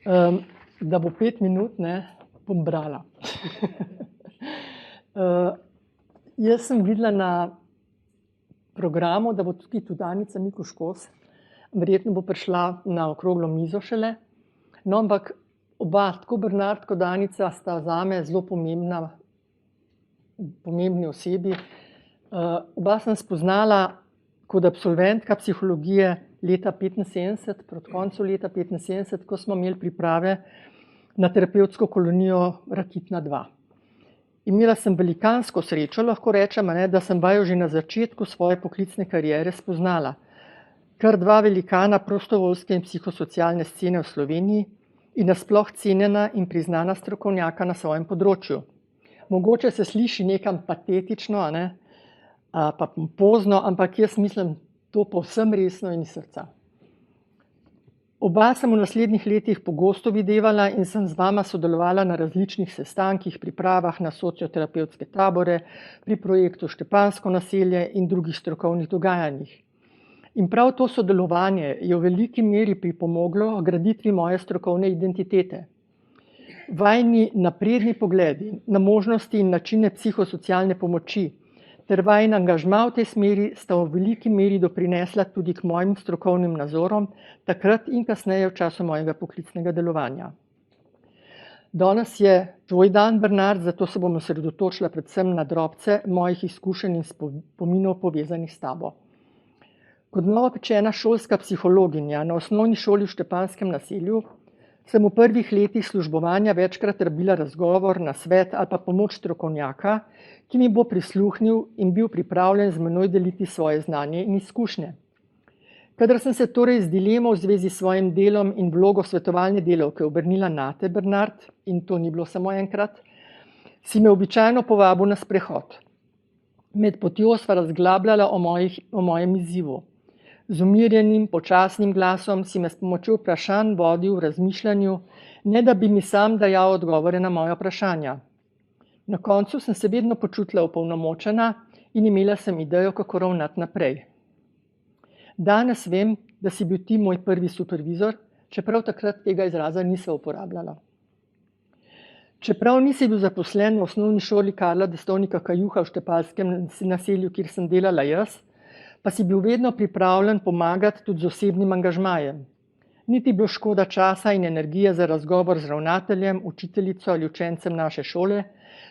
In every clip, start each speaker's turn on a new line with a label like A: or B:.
A: Da bo 5 minut, ne, bom brala. Jaz sem videla na programu, da bo tukaj tudi Danica Mikuš Kos. Verjetno bo prišla na okroglo mizo šele. No, ampak oba, tako Bernard kot Danica, sta zame zelo pomembni osebi. Oba sem spoznala kot absolventka psihologije leta 1975, proti koncu leta 1975, ko smo imeli priprave na terapevtsko kolonijo Rakitna 2. Imela sem velikansko srečo, lahko rečem, da sem vaju že na začetku svoje poklicne kariere spoznala. Kar dva velikana prostovoljske in psihosocialne scene v Sloveniji in nasploh cenjena in priznana strokovnjaka na svojem področju. Mogoče se sliši nekam patetično, pa pompozno, ampak jaz mislim to povsem resno in iz srca. Oba sem v naslednjih letih pogosto videvala in sem z vama sodelovala na različnih sestankih, pripravah na socioterapevtske tabore, pri projektu Štepansko naselje in drugih strokovnih dogajanjih. In prav to sodelovanje je v veliki meri pripomoglo k graditvi moje strokovne identitete. Vajini napredni pogledi na možnosti in načine psihosocialne pomoči ter vajin angažma v tej smeri sta v veliki meri doprinesla tudi k mojim strokovnim nazorom, takrat in kasneje v času mojega poklicnega delovanja. Danes je tvoj dan, Bernard, zato se bom osredotočila predvsem na drobce mojih izkušenj in spominov povezanih s tabo. Kot novopečena šolska psihologinja na osnovni šoli v Štepanskem naselju sem v prvih letih službovanja večkrat rabila razgovor, nasvet ali pa pomoč strokovnjaka, ki mi bo prisluhnil in bil pripravljen z menoj deliti svoje znanje in izkušnje. Kadar sem se torej z dilemo v zvezi s svojim delom in vlogo svetovalne delavke obrnila nate, Bernard, in to ni bilo samo enkrat, si me običajno povabil na sprehod. Med potjo sva razglabljala o mojem izzivu. Z umirjenim, počasnim glasom si me s pomočjo vprašanj vodil v razmišljanju, ne da bi mi sam dajal odgovore na moja vprašanja. Na koncu sem se vedno počutila opolnomočena in imela sem idejo, kako ravnati naprej. Danes vem, da si bil ti moj prvi supervizor, čeprav takrat tega izraza nisem uporabljala. Čeprav nisi bil zaposlen v osnovni šoli Karla Destovnika Kajuha v Štepanskem naselju, kjer sem delala jaz, pa si bil vedno pripravljen pomagati tudi z osebnim angažmajem. Niti bilo škoda časa in energije za razgovor z ravnateljem, učiteljico ali učencem naše šole,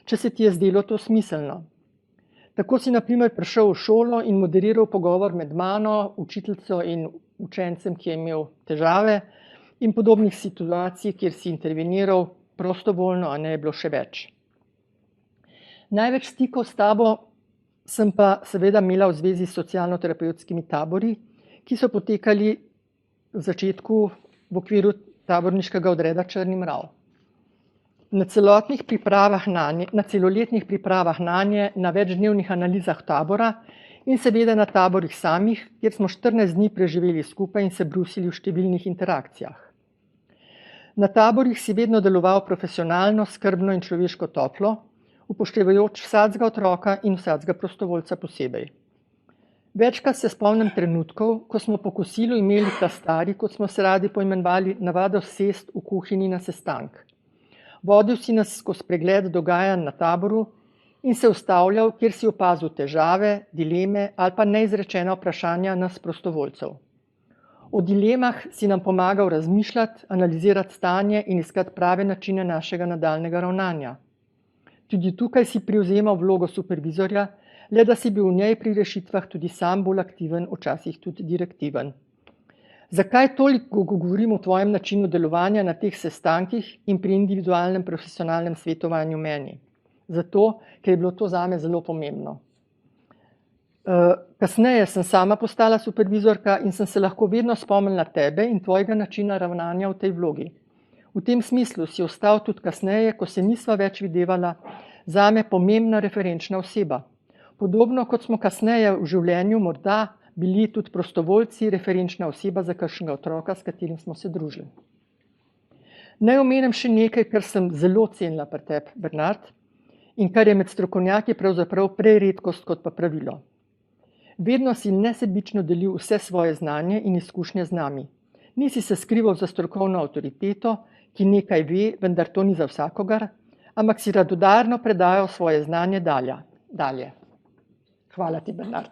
A: če se ti je zdelo to smiselno. Tako si na primer prišel v šolo in moderiral pogovor med mano, učiteljico in učencem, ki je imel težave, in podobnih situacij, kjer si interveniral prostovoljno, a ne je bilo še več. Največ stikov s tabo sem pa seveda imela v zvezi s socialno-terapevtskimi tabori, ki so potekali v začetku v okviru taborniškega odreda Črni mrav. Na celoletnih pripravah nanje, na večdnevnih analizah tabora in seveda na taborih samih, kjer smo 14 dni preživeli skupaj in se brusili v številnih interakcijah. Na taborih si vedno deloval profesionalno, skrbno in človeško toplo, upoštevajoč vsakega otroka in vsakega prostovoljca posebej. Večkrat se spomnim trenutkov, ko smo po kosilu imeli ta stari, kot smo se radi poimenovali, navado sest v kuhinji na sestank. Vodil si nas skozi pregled dogajanj na taboru in se ustavljal, kjer si opazil težave, dileme ali pa neizrečena vprašanja nas prostovoljcev. O dilemah si nam pomagal razmišljati, analizirati stanje in iskati prave načine našega nadaljnjega ravnanja. Tudi tukaj si prevzemal vlogo supervizorja, le da si bil v njej pri rešitvah tudi sam bolj aktiven, včasih tudi direktiven. Zakaj toliko govorim o tvojem načinu delovanja na teh sestankih in pri individualnem profesionalnem svetovanju meni? Zato, ker je bilo to zame zelo pomembno. Kasneje sem sama postala supervizorka in sem se lahko vedno spomnila tebe in tvojega načina ravnanja v tej vlogi. V tem smislu si ostal tudi kasneje, ko se nisva več videvala, zame pomembna referenčna oseba. Podobno kot smo kasneje v življenju morda bili tudi prostovoljci referenčna oseba za kakšnega otroka, s katerim smo se družili. Naj omenim še nekaj, kar sem zelo cenila pri tebi, Bernard, in kar je med strokovnjaki pravzaprav prej redkost kot pa pravilo. Vedno si nesebično delil vse svoje znanje in izkušnje z nami. Nisi se skrival za strokovno avtoriteto, ki nekaj ve, vendar to ni za vsakogar, ampak si radodarno predajal svoje znanje dalje. Hvala ti, Bernard.